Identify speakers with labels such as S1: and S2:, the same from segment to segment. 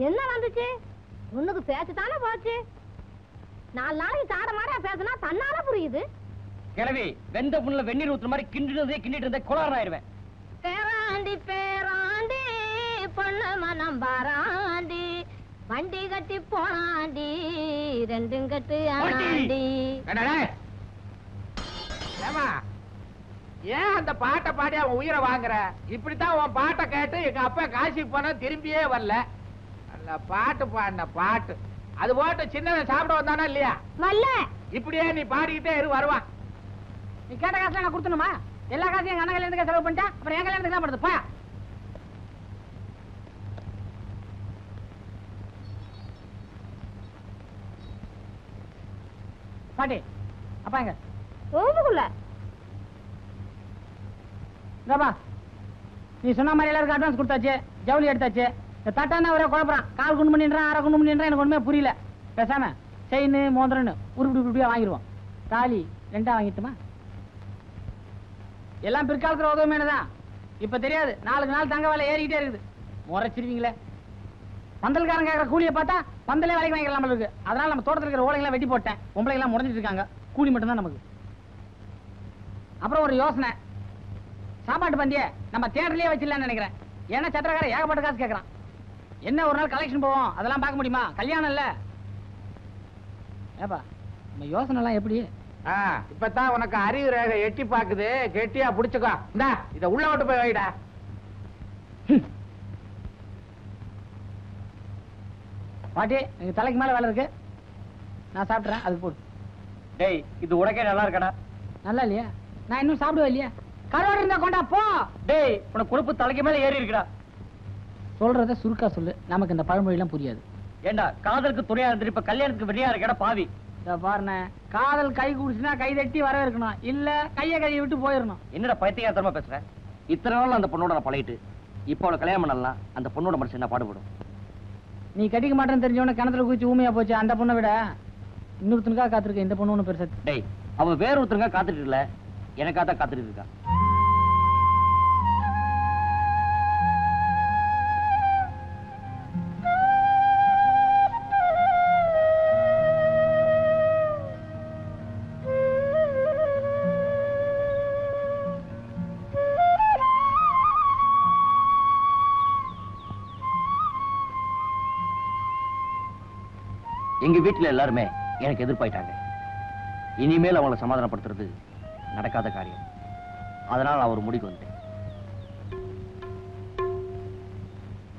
S1: என்ன வந்துச்சு? உனக்கு பேச்சு தானே போச்சு. 4 நாளைக்கு காட மாடா பேசினா தன்னால புரியுது.
S2: கிழவி வெந்த புண்ணுல வெந்நீர் ஊத்துற மாதிரி கிண்டிட்டு இருந்தே கொலாரன் ஆயிடுவேன்.
S1: பேராண்டி பேராண்டி பொண்ணு மனம் பாராண்டி வண்டி கட்டி போனாண்டி 2 கட்டு ஆண்டி.
S3: ஏன் அந்த பாட்டை பாடி அவன் உயிரை வாங்குற? இப்படித்தான் உன் பாட்டை கேட்டு எங்க அப்பா காசி போனா திரும்பியே வரல. நல்ல பாட்டு பாடின பாட்டு. அது போட்டு சின்னவன் சாப்பிட வந்தானா இல்லையா?
S1: வரல.
S3: இப்படியே நீ பாடிக்கிட்டே இரு, வருவான்.
S2: நீ கேட்ட காசுல நான் கொடுத்தணுமா? எல்லா காசையும் எங்க அண்ணன் கல்யாணத்துக்கு செலவு பண்ணிட்டா அப்புறம் என் கல்யாணத்துக்கு தான் படுது. பா பாட்டி அப்பா எங்க?
S1: ஓமுக்குள்ள.
S2: நீ சொன்ன மாதிரி எல்லாருக்கும் அட்வான்ஸ் கொடுத்தாச்சு, ஜவுளி எடுத்தாச்சு. இந்த தட்டான ஒரே குழப்பறான். கால் குண்டு பண்ணின்றான், அரை குண்டு பண்ணின்றான். எனக்கு ஒண்ணுமே புரியல. பேசாம செயின் மோந்திரன்னு உருப்படியா வாங்கிடுவோம். தாலி 2 வாங்கிட்டுமா? எல்லாம் பிற்காலத்துல உதவுமேனதான். இப்ப தெரியாது, நாளுக்கு நாள் தங்க வேலை ஏறிக்கிட்டே இருக்குது. முறைச்சிருவீங்களே. பந்தல்காரன் கேட்கற கூலியை பார்த்தா பந்தலே வேலைக்கு வாங்கிக்கலாம் இருக்கு. அதனால நம்ம தோட்டத்தில் இருக்கிற ஓலைகள்லாம் வெட்டி போட்டேன். பொம்பளை எல்லாம் முடிஞ்சிட்டு இருக்காங்க. கூலி மட்டும் தான் நமக்கு. அப்புறம் ஒரு யோசனை, சாப்பாட்டு பந்திய நம்ம தியேட்டர்லயே வச்சிடலாம்னு நினைக்கிறேன். ஏன்னா சத்திரக்கார ஏகப்பட்ட காசு கேட்கறான். என்ன ஒரு நாள் கலெக்ஷன் போவோம், அதெல்லாம் பார்க்க முடியுமா? கல்யாணம் இல்ல. ஏப்பா நம்ம யோசனை எல்லாம் எப்படி?
S3: இப்பதான் உனக்கு அறிவு ரேகை எட்டி பாக்குது. கெட்டியா புடிச்சுக்கோ. இந்தா இத உள்ள விட்டு போய் வைடா.
S2: பாட்டி எனக்கு தலைக்கு மேல வேலை இருக்கு, நான் சாப்பிட்றேன். அதுக்கு போடு.
S4: டேய் இது உனக்கே நல்லா இருக்கடா.
S2: நல்லா இல்லையா? நான் இன்னும் சாப்பிடுவேன் இல்லையா? கருவாடு இருந்தா கொண்டா போ.
S4: டேய் உனக்கு கொழுப்பு தலைக்கு மேல ஏறி இருக்குடா.
S2: சொல்றத சுருக்கா சொல்லு, நமக்கு இந்த பழமொழி எல்லாம் புரியாது.
S4: ஏண்டா காதலுக்கு துணையா இருந்து இப்ப கல்யாணத்துக்கு வெறியா இருக்கடா பாவி.
S2: இத பாருண்ணே, காதல் கை குடிச்சுனா கை தட்டி வர இருக்கணும், இல்ல கைய கையை விட்டு போயிடணும்.
S4: என்னடா பைத்தியக்காரத்தனமா பேசுற? இத்தனை நாள் அந்த பொண்ணோட நான் பழகிட்டு இப்ப அவளை கல்யாணம் பண்ணலாம். அந்த பொண்ணோட மனசு என்ன பாடுபடும்?
S2: நீ கட்டிக்க மாட்டேன்னு தெரிஞ்சவன கிணத்துல குதிச்சு ஊமையா போச்சு. அந்த பொண்ணை விட இன்னொருத்தனுக்காக காத்திருக்க. இந்த பொண்ணு ஒண்ணு பெருசா.
S4: டேய் அவன் வேற ஒருத்தருக்கா காத்துட்டு இல்ல, எனக்காக தான் காத்துட்டு இருக்கா. எங்க வீட்டுல எல்லாருமே எனக்கு எதிர்பார்த்தாங்க. இனிமேல் அவங்களை சமாதானப்படுத்துறது நடக்காத காரியம். அதனால நான் ஒரு முடிவு வந்தேன்.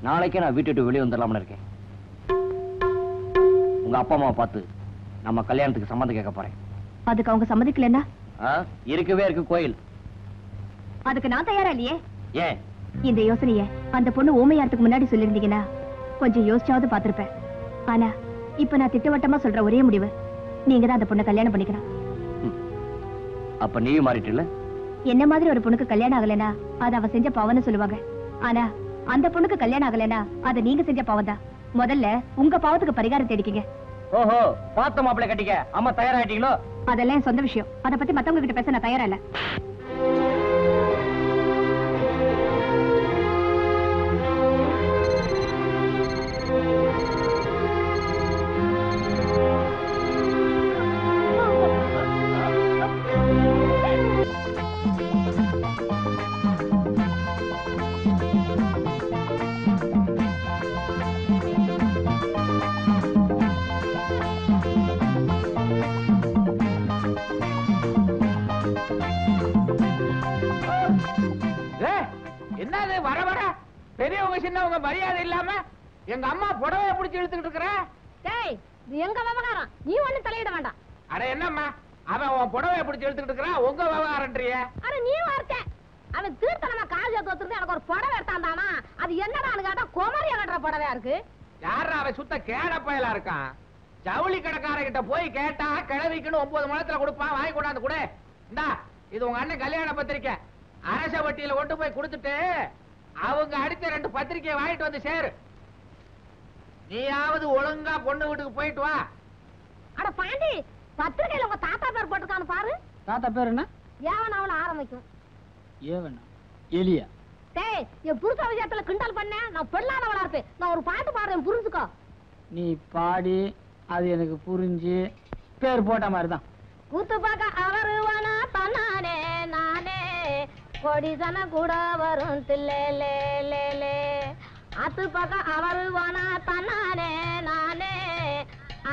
S4: நாளைக்கே நான் வீட்டை விட்டு வெளியே வந்துடலாம்னு இருக்கேன். உங்க அப்பா அம்மாவை பார்த்து நம்ம கல்யாணத்துக்கு சம்மந்தம் கேட்க போறேன்.
S1: அதுக்கு அவங்க சம்மதிக்கலன்னா?
S4: இருக்கவே இருக்கு கோயில்.
S1: அதுக்கு நான் தயாரா இல்லையே.
S4: ஏன்?
S1: இந்த யோசனைய அந்த பொண்ணு ஊமையாரத்துக்கு முன்னாடி சொல்லிருந்தீங்கன்னா கொஞ்சம் யோசிச்சாவது பாத்திருப்பேன். ஆனா இப்ப நான் திட்டவட்டமா சொல்ற ஒரே முடிவு, நீங்க தான் அந்த பொண்ணை கல்யாணம் பண்ணிக்கணும்.
S4: அப்ப நீயும் மாறிட்டு?
S1: என்ன மாதிரி ஒரு பொண்ணுக்கு கல்யாணம் ஆகலைன்னா அது அவ செஞ்ச பாவம்னு சொல்லுவாங்க. ஆனா அந்த பொண்ணுக்கு கல்யாணம் ஆகலைன்னா அது நீங்க செஞ்ச பாவம் தான். முதல்ல உங்க பாவத்துக்கு பரிகாரம் தேடிக்கீங்க.
S4: ஓஹோ, பார்த்த மாப்பிள்ளை கட்டிக்க அம்மா தயாராயிட்டீங்களோ?
S1: அதெல்லாம் என் சொந்த விஷயம். அதை பத்தி மத்தவங்க கிட்ட பேச நான் தயாரா இல்ல.
S3: என்னது வர வர பெரியவங்க சின்னவங்க மரியாதை இல்லாம எங்க அம்மா புடவைய பிடிச்சு இழுத்துக்கிட்டு இருக்கிற?
S1: டேய் இது எங்க விவகாரம், நீ ஒண்ணு தலையிட வேண்டாம்.
S3: அட என்னம்மா, அவன் உன் புடவைய பிடிச்சு இழுத்துக்கிட்டு இருக்கிறான், உங்க விவகாரம்ன்றிய?
S1: அட நீ வார்த்தை. அவன் தீர்த்தனமா கால் சேர்த்து வச்சிருந்து எனக்கு ஒரு புடவை எடுத்தாந்தானா, அது என்னடான்னு கேட்டா குமரியா கட்டுற புடவையா இருக்கு.
S3: யாரா அவன் சுத்த கேட பயலா இருக்கான். ஜவுளி கடைக்காரங்கிட்ட போய் கேட்டா கிழவிக்குன்னு 9 மணத்துல கொடுப்பான், வாங்கி கொண்டாந்து கூட. இந்தா இது உங்க அண்ணன் கல்யாண பத்திரிக்கை, அரச வட்டியில கொண்டு போய் கொடுத்துட்டு அவங்க அடுத்த 2 பத்திரிக்கையை வாங்கிட்டு வந்து சேரு. நீயாவது ஒழுங்கா பொண்ணு வீட்டுக்கு போயிட்டு வா.
S1: அட பாண்டி, பத்திரிக்கையில உங்க தாத்தா பேர் போட்டுருக்கான்னு பாரு.
S2: தாத்தா பேர் என்ன?
S1: ஏவன் அவள ஆரம்பிக்கும்.
S2: ஏவனா? எலியா?
S5: டேய் என் புருஷ விஷயத்துல கிண்டல் பண்ண நான் பொல்லாதவளா இருப்பேன். நான் ஒரு பாட்டு பாடுறேன் புரிஞ்சுக்கோ.
S2: நீ பாடி அது எனக்கு புரிஞ்சு பேர் போட்ட மாதிரிதான்.
S5: கூத்து பார்க்க அவரு வேணா தன்னானே நானே கொடிசன கூட வரும் தில்லே அத்து பார்க்க அவரு வேணா தன்னானே நானே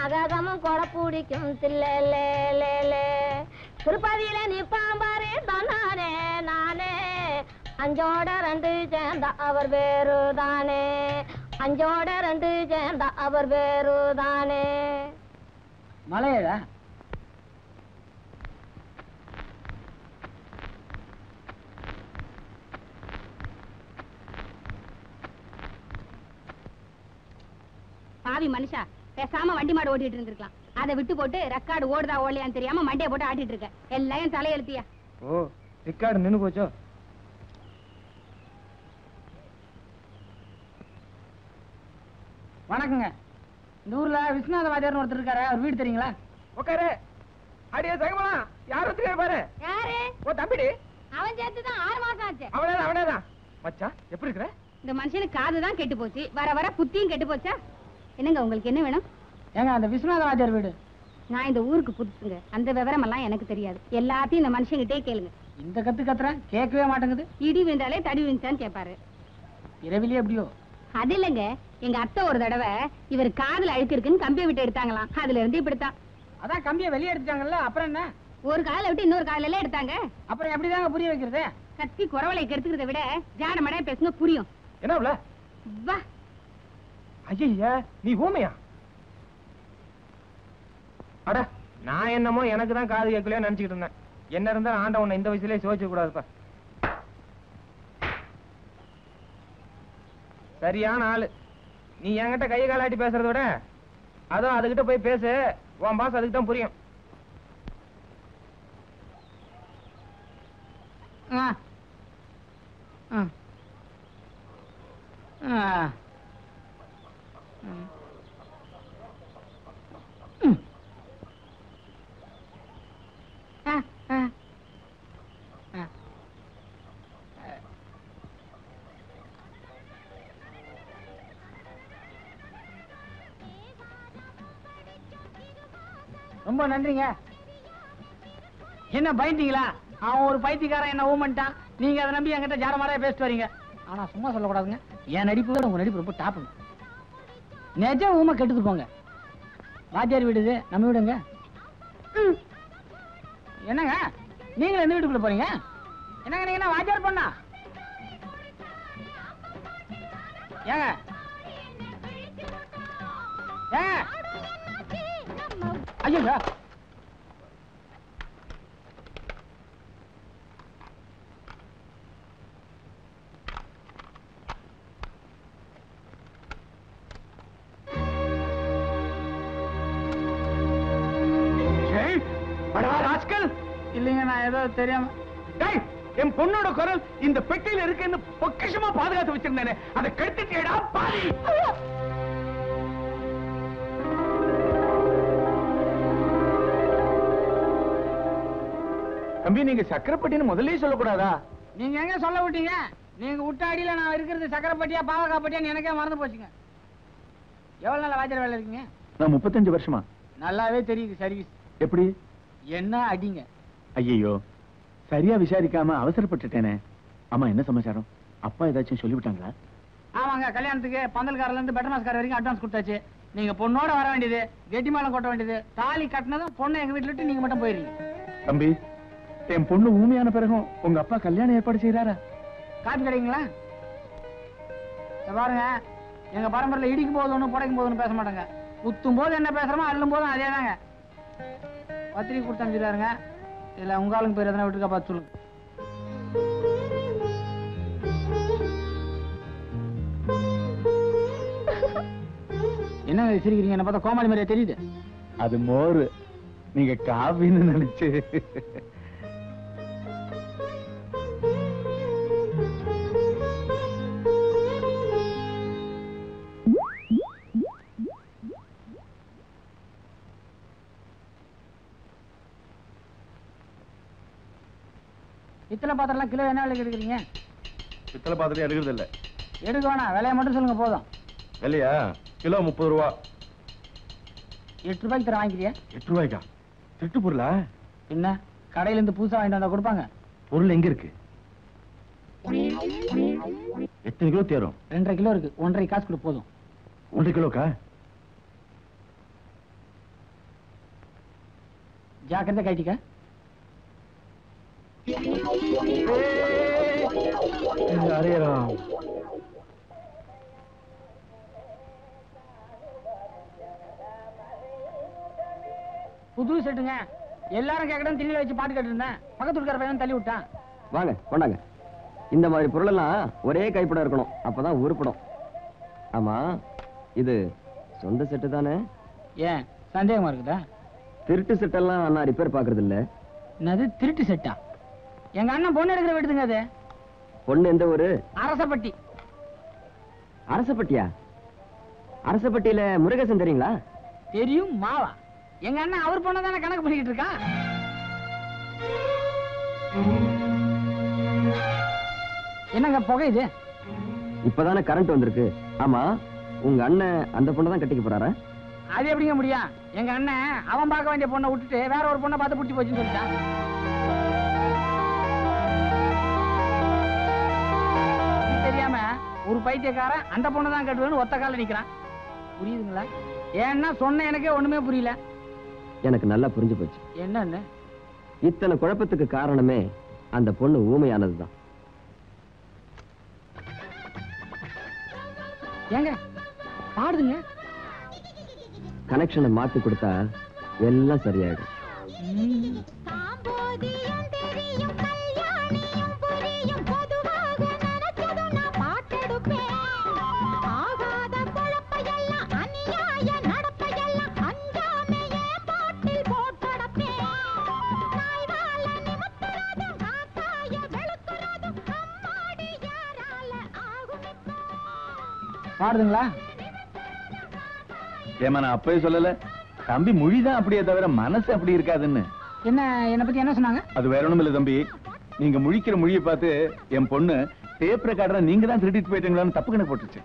S5: அககமும் கொடை பிடிக்கும் தில்லே திருப்பதியில நிப்பான் பாரு தன்னானே நானே அஞ்சோட 2 சேர்ந்த அவர் வேறுதானே அஞ்சோட 2 சேர்ந்த அவர் வேறுதானே.
S2: மலையடா
S5: பாவி மனுஷா பேசாம வண்டி மாடு ஓட்டிட்டு இருந்திருக்கலாம். அதை விட்டு போட்டு ரெக்கார்டு ஓடுதா ஓடலையான்னு தெரியாம மண்டைய போட்டு ஆட்டிட்டு இருக்க. எல்லாம் தலையெழுத்தியா.
S6: ஓ ரெக்கார்டு நின்னு போச்சோ.
S2: வணக்கங்க. இந்த ஊர்ல விஸ்வநாத வாத்தியார்னு ஒருத்தர் இருக்காரு. அவர் வீடு தெரியுங்களா?
S3: உட்காரு. அடியே சகமலா யார் ஒத்துக்காரு பாரு.
S5: யாரு?
S3: ஓ தம்பிடி.
S5: அவன் சேர்த்துதான் 6 மாசம் ஆச்சு.
S3: அவனேதான் மச்சான். எப்படி இருக்கிற?
S5: இந்த மனுஷனுக்கு காதுதான் கெட்டு போச்சு. வர வர புத்தியும் கெட்டு போச்சா? என்னங்க உங்களுக்கு என்ன வேணும்?
S2: ஏங்க அந்த விஸ்வநாத வாத்தியார் வீடு.
S5: நான் இந்த ஊருக்கு புதுசுங்க. அந்த விவரம் எல்லாம் எனக்கு தெரியாது. எல்லாத்தையும் இந்த மனுஷங்கிட்டே கேளுங்க.
S2: இந்த கத்துறேன் கேட்கவே மாட்டேங்குது.
S5: இடி விழுந்தாலே தடி விழுந்தான்னு கேட்பாரு.
S2: இரவிலே எப்படியோ.
S5: அது இல்லைங்க, எங்க அத்தை ஒரு தடவை இவர் காதுல அழுக்கு இருக்குன்னு கம்பியை விட்டு எடுத்தாங்களாம். அதுல இருந்து இப்படித்தான்.
S2: அதான் கம்பியை வெளியே எடுத்துட்டாங்கல்ல, அப்புறம் என்ன?
S5: ஒரு காலை விட்டு இன்னொரு காலையில எல்லாம் எடுத்தாங்க.
S2: அப்புறம் எப்படிதாங்க புரிய வைக்கிறது?
S5: கத்தி குறவளை கெடுத்துக்கிறத விட ஜாட மடைய பேசுங்க புரியும்.
S3: என்ன
S5: வா.
S3: ஐயா நீ ஊமையா? அட நான் என்னமோ எனக்கு தான் காது கேட்கலையோ நினைச்சுக்கிட்டு இருந்தேன். என்ன இருந்தா ஆண்ட உன்னை இந்த வயசுலயே சோதிக்க கூடாதுப்பா. சரியான ஆளு. நீ என்கிட்ட கையை காலாட்டி பேசுறத விட அதோ அதுகிட்ட போய் பேசு. உன் பாஸ் அதுக்கு தான் புரியும்.
S2: ரொம்ப நன்றிங்க. என்ன பயந்தீங்களா? அவன் ஒரு பைத்தியக்காரன் என்ன ஊமன்ட்டான். நீங்க அதை நம்பி என்கிட்ட ஜாரமாடையா பேசிட்டு வரீங்க. ஆனா சும்மா சொல்லக்கூடாதுங்க. என் நடிப்பு விட உங்க நடிப்பு ரொம்ப டாப்புங்க. நிஜம் ஊமை கெட்டுட்டு போங்க. வாத்தியார் வீடு இது, நம்ம வீடுங்க. என்னங்க நீங்களும் எந்த வீட்டுக்குள்ள போறீங்க? என்னங்க நீங்க என்ன வாத்தியார் பண்ணா? ஏங்க ஐயோ இல்லைங்க, நான் ஏதோ தெரியாம.
S3: என் பொண்ணோட குரல் இந்த பெட்டியில இருக்குன்னு பொக்கிஷமா பாதுகாத்து வச்சிருந்தேனே, அதை கெடுத்துட்டேடா பாதி. தம்பி நீங்க சக்கரப்பட்டின்னு முதல்லயே சொல்லக்கூடாதா?
S2: நீங்க எங்க சொல்ல விட்டீங்க? நீங்க விட்ட அடியில நான் இருக்கிறது சக்கரப்பட்டியா பாவக்காப்பட்டியான்னு எனக்கே மறந்து போச்சுங்க. எவ்வளவு நாள் வாத்தியார் வேலை இருக்கீங்க?
S3: நான் 35 வருஷமா.
S2: நல்லாவே தெரியுது சர்வீஸ்.
S3: எப்படி?
S2: என்ன அடிங்க?
S3: ஐயோ சரியா விசாரிக்காம அவசரப்பட்டுட்டேனே. ஆமா என்ன சமாச்சாரம்? அப்பா ஏதாச்சும் சொல்லிவிட்டாங்களா?
S2: ஆமாங்க, கல்யாணத்துக்கு பந்தல்காரர்ல இருந்து பெட்டர்மாஸ்கார வரைக்கும் அட்வான்ஸ் கொடுத்தாச்சு. நீங்க பொண்ணோட வர வேண்டியது, கெட்டி மேளம் கொட்ட வேண்டியது, தாலி கட்டினதும் பொண்ணை எங்க வீட்டுல விட்டு நீங்க மட்டும் போயிருங்க.
S3: தம்பி என் பொண்ணு ஊமையான பிறகும் உங்க அப்பா கல்யாணம் ஏற்பாடு செய்யறாரா?
S2: காப்பி கிடைக்குங்களா? பாருங்க, எங்க பரம்பரையில இடிக்கும் போது ஒண்ணு புடைக்கும் போது பேச மாட்டாங்க. குத்தும் போது என்ன பேசுறோமோ அள்ளும் போதும் அதே தாங்க. பத்திரிக்கை கொடுத்து அனுப்பிச்சிருக்காருங்க. இல்ல உங்க ஆளுங்க பேர் எதனா விட்டுருக்கா பார்த்து சொல்லுங்க. என்ன சிரிக்கிறீங்க? என்ன பார்த்தா கோமாளி மாதிரியா தெரியுது?
S3: அது மோரு, நீங்க காபின்னு நினைச்சு.
S2: இத்தனை பாத்திரம் கிலோ என்ன விலைக்கு எடுக்கிறீங்க?
S7: பித்தளை பாத்திரம் எடுக்கிறது இல்ல.
S2: எடுக்க வேணாம், விலையை மட்டும் சொல்லுங்க போதும்.
S7: இல்லையா? கிலோ 30 ரூபா.
S2: 8 ரூபாய்க்கு தர வாங்கிக்கிறியா?
S7: 8 ரூபாய்க்கா? திருட்டு பொருளா?
S2: என்ன கடையில இருந்து புதுசா வாங்கிட்டு வந்தா கொடுப்பாங்க?
S7: பொருள் எங்க இருக்கு? எத்தனை கிலோ தேரும்?
S2: 2.5 கிலோ இருக்கு. 1.5 காசு கொடு போதும்.
S7: 1 கிலோக்கா?
S2: ஜாக்கிரதை கைட்டிக்க.
S7: அரையறான்.
S2: புது செட்டுங்க. எல்லாரும் கேட்கணும் திண்ணில வச்சு பாட்டு கேட்டு இருந்தேன். பக்கத்து இருக்கிற பையன் தள்ளி விட்டான்.
S4: வாங்க கொண்டாங்க. இந்த மாதிரி பொருள் எல்லாம் ஒரே கைப்படம் இருக்கணும், அப்பதான் உருப்படும். ஆமா, இது சொந்த செட்டு தானே?
S2: ஏன் சந்தேகமா இருக்குதா?
S4: திருட்டு செட்டெல்லாம் நான் ரிப்பேர் பாக்குறது இல்ல.
S2: என்னது திருட்டு செட்டா? எங்க அண்ணன் பொண்ணு எடுக்கிற வீட்டுங்க அது.
S4: பொண்ணு எந்த ஊரு?
S2: அரசப்பட்டி.
S4: அரசப்பட்டியா? அரசப்பட்டியில முருகேசன் தெரியுங்களா?
S2: தெரியும் மாவா. எங்க அண்ணன் அவர் பொண்ணை தானே கணக்கு பண்ணிக்கிட்டு இருக்கான். என்னங்க புகை இது?
S4: இப்பதானே கரண்ட் வந்திருக்கு. ஆமா, உங்க அண்ணன் அந்த பொண்ணை தான் கட்டிக்க போறாரா?
S2: அது எப்படிங்க முடியும்? எங்க அண்ணன் அவன் பார்க்க வேண்டிய பொண்ணை விட்டுட்டு வேற ஒரு பொண்ணை பார்த்து பிடிச்சி போச்சுன்னு சொல்லிட்டான். தெரியாம ஒரு பைத்தியக்காரன் அந்த பொண்ணை தான் கட்டுவேன்னு ஒத்த கால நிக்கிறான். புரியுதுங்களா? ஏன்னா சொன்ன எனக்கே ஒண்ணுமே புரியல.
S4: எனக்கு நல்லா புரிஞ்சு போச்சு.
S2: என்னன்னு?
S4: இத்தனை குழப்பத்துக்கு காரணமே அந்த பொண்ணு ஊமையானதுதான்.
S2: ஏங்க பாடுதுங்க.
S4: கனெக்ஷனை மாத்தி கொடுத்தா எல்லாம் சரியாயிடும்.
S2: பாடுதுங்களா?
S7: ஏமா நான் அப்பவே சொல்லல, தம்பி மொழிதான் அப்படியே தவிர மனசு அப்படி இருக்காதுன்னு.
S2: என்ன என்ன பத்தி என்ன சொன்னாங்க?
S7: அது வேற ஒண்ணும் இல்ல தம்பி. நீங்க முழிக்கிற மொழியை பார்த்து என் பொண்ணு டேப் ரெக்கார்டரை நீங்க தான் திருடிட்டு போயிட்டீங்களான்னு தப்பு கணக்கு போட்டுச்சு.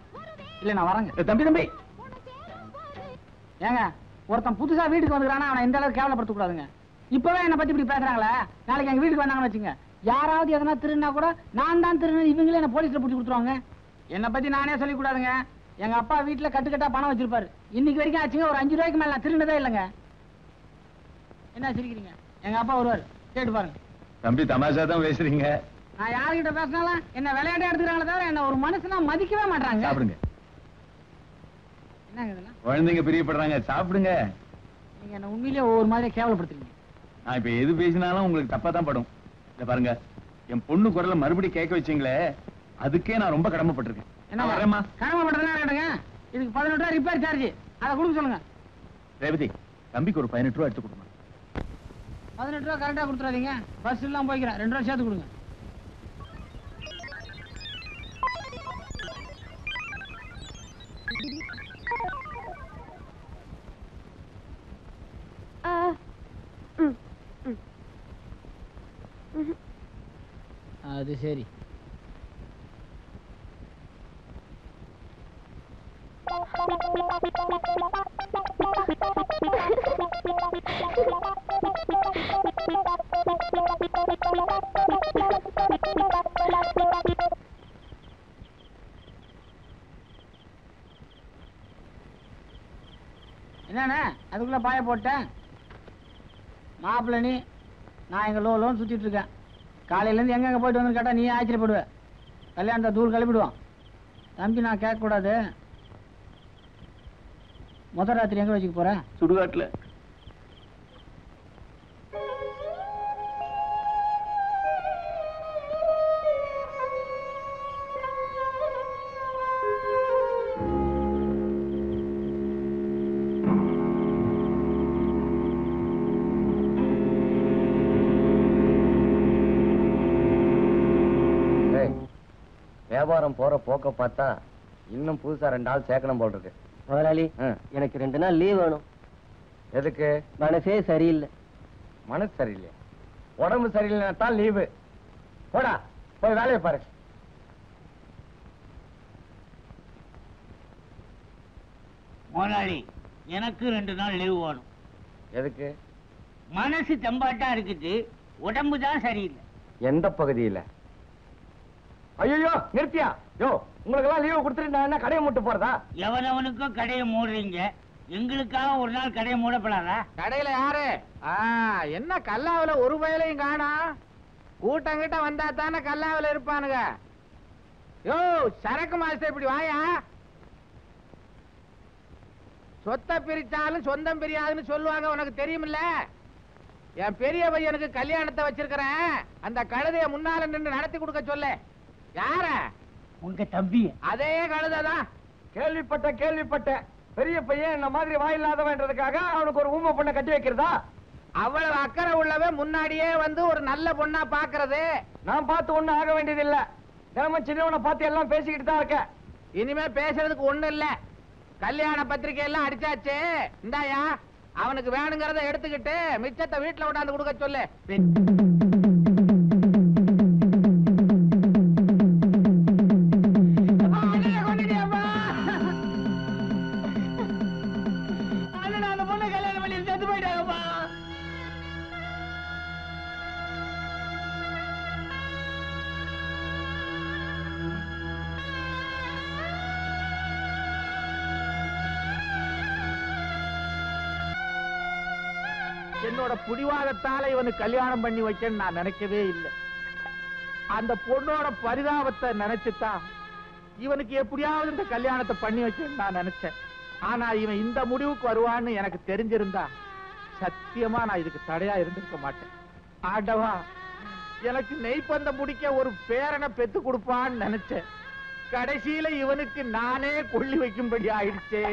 S2: இல்ல நான் வரேங்க.
S7: தம்பி தம்பி
S2: ஏங்க ஒருத்தன் புதுசா வீட்டுக்கு வந்துக்கிறானா அவனை இந்த அளவுக்கு கேவலப்படுத்த கூடாதுங்க. இப்பவே என்ன பத்தி இப்படி பேசுறாங்களே, நாளைக்கு எங்க வீட்டுக்கு வந்தாங்கன்னு வச்சுங்க, யாராவது எதனா திருடினா கூட நான் தான் திருடு இவங்களே என்ன போலீஸ்ல பிடிச்சி கொடுத்துருவாங்க. என்ன பத்தி நானே சொல்லி கூடாதுங்க. எங்க அப்பா வீட்டுல கட்டுக்கட்டா பணம் வச்சிருப்பாரு. இன்னைக்கு வரைக்கும் ஆச்சுங்க ஒரு 5 ரூபாய்க்கு மேல நான் திருடினதே இல்லைங்க. என்ன சிரிக்கிறீங்க? எங்க அப்பா வருவாரு, கேட்டு பாருங்க.
S7: தம்பி தமாஷா தான் பேசுறீங்க.
S2: நான் யாருகிட்ட பேசினாலும் என்ன விளையாட்டே எடுத்துக்கிறாங்களே தவிர என்ன ஒரு மனுஷனா மதிக்கவே மாட்டாங்க.
S7: சாப்பிடுங்க.
S2: என்னங்க இதெல்லாம்?
S7: குழந்தைங்க பிரியப்படுறாங்க, சாப்பிடுங்க.
S2: நீங்க என்ன உண்மையிலேயே ஒவ்வொரு மாதிரி கேவலப்படுத்துறீங்க.
S7: நான் இப்ப எது பேசினாலும் உங்களுக்கு தப்பா தான் படும். இத பாருங்க, என் பொண்ணு குரலை மறுபடியும் கேட்க வச்சீங்களே, அதுக்கே நான் ரொம்ப கடமைப்பட்டிருக்கேன்.
S2: என்ன
S7: வரேம்மா.
S2: கடமைப்பட்டதுனா கேட்டுங்க. இதுக்கு 18 ரூபாய் ரிப்பேர் சார்ஜ், அதை கொடுக்க சொல்லுங்க.
S7: ரேவதி, தம்பிக்கு ஒரு 18 ரூபாய் எடுத்து கொடுமா.
S2: 18 ரூபாய் கரெக்டா கொடுத்துறாதீங்க. பஸ் எல்லாம் போய்க்கிறேன். 2 ரூபாய் சேர்த்து கொடுங்க. அது சரி. என்னண்ணே அதுக்குள்ள பாய போட்டேன்? மாப்பிள்ள நீ, நான் எங்க லோன் சுத்திட்டு இருக்கேன். காலையில இருந்து எங்க போயிட்டு வந்து கேட்டா நீ ஆச்சரியப்படுவ. கல்யாணத்தை தூள் கிளப்பிடுவான். தம்பி நான் கேட்க கூடாது. முதல் ராத்திரி எங்க வச்சுக்க போற?
S7: சுடுகாட்டுல.
S4: வியாபாரம் போற போக்க பார்த்தா இன்னும் புதுசா 2 ஆள் சேர்க்கணும் போல் இருக்கு. முதலாளி, எனக்கு 2 நாள் லீவ் வேணும்.
S3: எதுக்கு?
S4: மனசே சரியில்லை.
S3: மனசு சரியில்லையா? உடம்பு சரியில்லைன்னா தான் லீவு. போடா, போய் வேலையை பாரு.
S8: முதலாளி எனக்கு 2 நாள் லீவு வேணும்.
S3: எதுக்கு?
S8: மனசு தெம்பாட்டா இருக்குது, உடம்பு தான் சரியில்லை.
S4: எந்த பகுதியில? ஐயோ நிறுத்தியா? யோ, உங்களுக்கு எல்லாம் லீவு கொடுத்துட்டு நான் என்ன கடையை மூட்டு போறதா?
S8: எவனவனுக்கும் கடையை மூடுறீங்க, எங்களுக்காக ஒரு நாள் கடையை மூடப்படாதா?
S3: கடையில யாரு? என்ன கல்லாவில ஒரு வயலையும் காணா? கூட்டம் கிட்ட வந்தா தானே கல்லாவில இருப்பானுங்க. யோ சரக்கு மாஸ்டர், இப்படி வாயா. சொத்தை பிரிச்சாலும் சொந்தம் பிரியாதுன்னு சொல்லுவாங்க, உனக்கு தெரியுமில்ல? என் பெரிய பையனுக்கு கல்யாணத்தை வச்சிருக்கிறேன், அந்த கழுதைய முன்னால நின்று நடத்தி கொடுக்க சொல்லு. யார?
S8: உங்க தம்பி.
S3: அதே கழுதைதான்.
S4: கேள்விப்பட்ட பெரிய பையன் என்ன மாதிரி வாயில்லாதவன்றதுக்காக அவனுக்கு ஒரு ஊமை பொண்ணை கட்டி வைக்கிறதா?
S3: அவ்வளவு அக்கறை உள்ளவன் முன்னாடியே வந்து ஒரு நல்ல பொண்ணா பாக்குறது.
S4: நான் பார்த்து ஒண்ணும் ஆக வேண்டியது இல்ல. தினமும் சின்னவனை பார்த்து எல்லாம் பேசிக்கிட்டு தான் இருக்க.
S3: இனிமே பேசுறதுக்கு ஒண்ணு இல்ல. கல்யாண பத்திரிகை எல்லாம் அடிச்சாச்சு. இந்தாயா, அவனுக்கு வேணுங்கிறத எடுத்துக்கிட்டு மிச்சத்தை வீட்டுல கொண்டாந்து கொடுக்க சொல்லு. என்னோட புடிவாதத்தால இவனுக்கு கல்யாணம் பண்ணி வைக்கன்னு நான் நினைக்கவே இல்லை. அந்த பொண்ணோட பரிதாபத்தை நினைச்சுதான் இவனுக்கு எப்படியாவது இந்த கல்யாணத்தை பண்ணி வைக்கன்னு நான் நினைச்சேன். ஆனா இவன் இந்த முடிவுக்கு வருவான்னு எனக்கு தெரிஞ்சிருந்தா சத்தியமா நான் இதுக்கு தடையா இருந்திருக்க மாட்டேன். ஆண்டவா, எனக்கு நெய்ப்பந்தம் முடிக்க ஒரு பேரனை பெத்து கொடுப்பான்னு நினைச்சேன். கடைசியில இவனுக்கு நானே கொள்ளி வைக்கும்படி ஆயிடுச்சே.